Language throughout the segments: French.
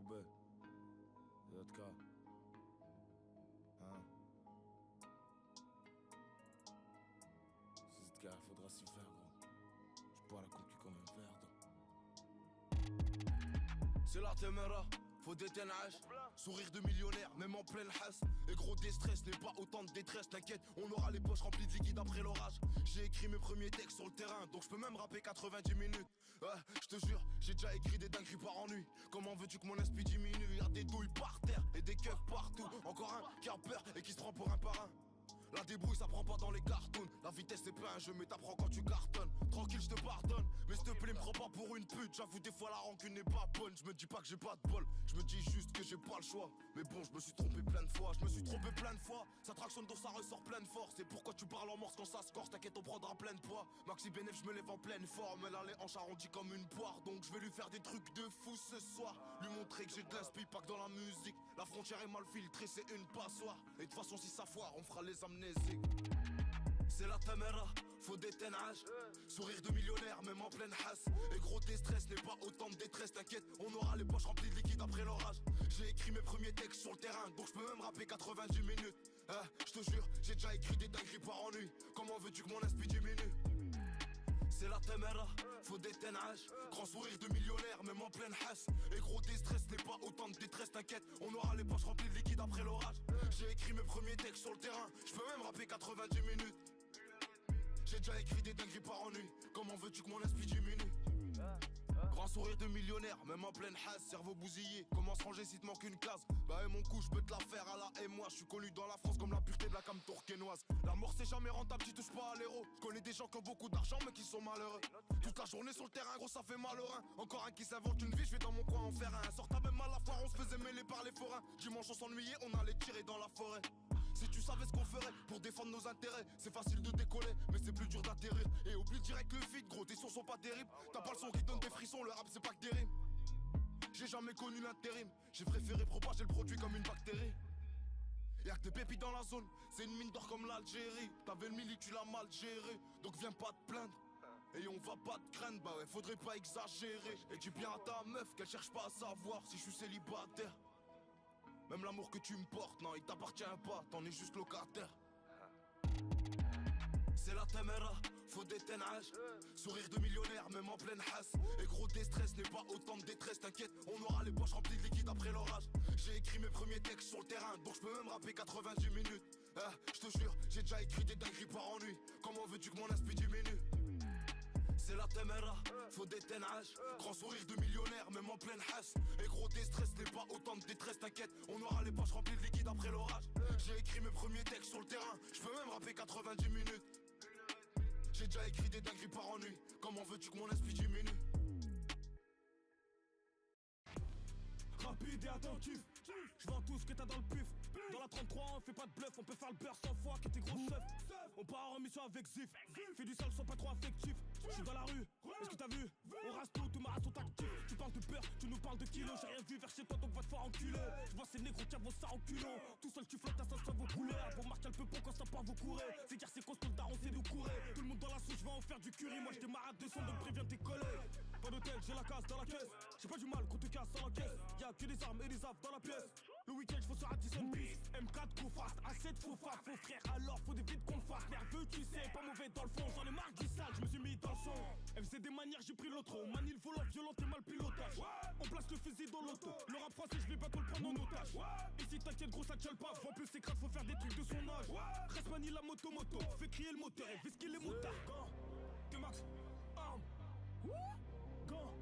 Roubaix. ZK. Hein? ZK, faudra s'y faire, gros. Je bois la coquille comme un verre d'eau. C'est la téméra, faut des ténages. Sourire de millionnaire, même en pleine hasse. Et gros déstress n'est pas autant de détresse. T'inquiète, on aura les poches remplies de liquide après l'orage. J'ai écrit mes premiers textes sur le terrain, donc je peux même rapper 90 minutes. Ouais, je te jure, j'ai déjà écrit des dingueries par ennui. Comment veux-tu que mon esprit diminue? Y'a des douilles par terre et des keufs partout. Encore un qui a peur et qui se prend pour un parrain. La débrouille ça prend pas dans les cartoons. La vitesse c'est pas un jeu mais t'apprends quand tu cartonnes. Tranquille je te pardonne, mais s'il te plaît me prends pas pour une pute. J'avoue des fois la rancune n'est pas bonne. Je me dis pas que j'ai pas de bol, je me dis juste que j'ai pas le choix. Mais bon je me suis trompé plein de fois, Ça tractionne donc ça ressort plein de force. Et pourquoi tu parles en morse quand ça se corse? T'inquiète on prendra plein de poids. Maxi Bénéf je me lève en pleine forme. Elle a les hanches arrondies comme une poire. Donc je vais lui faire des trucs de fou ce soir. Lui montrer que j'ai de l'inspi, pas que dans la musique. La frontière est mal filtrée, c'est une passoire. Et de toute façon si ça foire on fera les amnésiques. C'est la taméra, faut des ténages. Sourire de millionnaire, même en pleine hasse. Et gros déstress n'est pas autant de détresse. T'inquiète, on aura les poches remplies de liquide après l'orage. J'ai écrit mes premiers textes sur le terrain, donc je peux même rapper 90 minutes. Je te jure, j'ai déjà écrit des dingueries par ennui. Comment veux-tu que mon esprit diminue? C'est la téméra, faut des ténages. Grand sourire de millionnaire, même en pleine hasse. Et gros déstress n'est pas autant de détresse. T'inquiète, on aura les poches remplies de liquide après l'orage. J'ai écrit mes premiers textes sur le terrain, je peux même rapper 90 minutes. J'ai déjà écrit des dingueries par ennui. Comment veux-tu que mon esprit diminue? Grand sourire de millionnaire, même en pleine hasse. Cerveau bousillé, comment se ranger si te manque une case? Bah et mon coup, je peux te la faire à la et moi. Je suis connu dans la France comme la pureté de la cam tourquenoise. La mort c'est jamais rentable, tu touches pas à l'héros. Je connais des gens qui ont beaucoup d'argent mais qui sont malheureux. Toute la journée sur le terrain, gros ça fait mal au rein. Encore un qui s'invente une vie, je vais dans mon coin en faire un. Sorta même à la foire, on se faisait mêler par les forains. Dimanche on s'ennuyait, on allait tirer dans la forêt. Si tu savais ce qu'on ferait pour défendre nos intérêts, c'est facile de décoller, mais c'est plus dur d'atterrir. Et oublie direct le feed, gros, tes sons sont pas terribles. T'as pas le son qui donne des frissons, le rap c'est pas que des rimes. J'ai jamais connu l'intérim, j'ai préféré propager le produit comme une bactérie. Y'a que des pépites dans la zone, c'est une mine d'or comme l'Algérie. T'avais le mili, tu l'as mal géré, donc viens pas te plaindre. Et on va pas te craindre, bah ouais, faudrait pas exagérer. Et dis bien à ta meuf qu'elle cherche pas à savoir si je suis célibataire. Même l'amour que tu me portes, non, il t'appartient pas, t'en es juste locataire. C'est la téméra, faut des ténages. Sourire de millionnaire, même en pleine hasse. Et gros déstress n'est pas autant de détresse. T'inquiète, on aura les poches remplies de liquide après l'orage. J'ai écrit mes premiers textes sur le terrain, donc je peux même rapper 90 minutes. Je te jure, j'ai déjà écrit des dingueries par ennui. Comment veux-tu que mon esprit diminue? C'est la téméra, faut des ténages. Grand sourire de millionnaire, même en pleine hasse. Et gros déstress n'est pas autant de détresse. T'inquiète, on aura les poches remplies de liquide après l'orage. J'ai écrit mes premiers textes sur le terrain, je peux même rapper 90 minutes. J'ai déjà écrit des dingueries par ennui. Comment veux-tu que mon esprit diminue? Rapide et attentif, je vends tout ce que t'as dans le pif. Dans la 33 on fait pas de bluff, on peut faire le beurre 100 fois que tes gros chefs. On part en mission avec Zif, fais du sale sans pas trop affectif. Je suis dans la rue, est-ce que t'as vu? On rase tout ma race sont actifs. Tu parles de beurre, tu nous parles de kilos. J'ai rien vu vers chez toi donc va te faire enculer. Je vois ces négros qui avons ça en culot. Tout seul tu flottes à ça vos couleurs. Vos marques un peu pour quand ça part vous courez. C'est dire c'est constant daron c'est nous courir. Tout le monde dans la souche, je vais en faire du curry. Moi je démarre à 200 donc préviens tes collègues. Pas d'hôtel, j'ai la casse dans la caisse. J'ai pas du mal qu'on te casse sans la caisse. Y'a que des armes et des affes dans la pièce. Le week-end j'fais sur Addison Peace. M4 coup fast, A7 faux faf. Faux frère alors faut des vides qu'on fasse. Nerveux tu sais, pas mauvais dans le fond. J'en ai marre du sale, je me suis mis dans le son. Elle faisait des manières, j'ai pris l'autre. Manie le volant, violent et mal pilotage. On place le fusil dans l'auto. Le rap français je vais bientôt le prendre en otage. Et si t'inquiète gros ça tient pas. En plus c'est crade, faut faire des trucs de son âge. Reste manie la moto. Fais crier le moteur et vis qu'il est motard. Quand T-Max, arme. Quand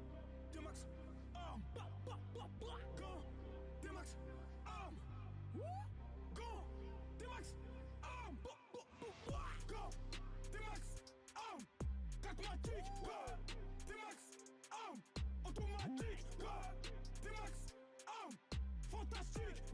T-Max, arme. Quand T-Max, arme. Quand T-Max, arme. Quand T-Max, arme. 4matic. Quand T-Max, arme. Automatique. Quand T-Max, arme. Fantastique.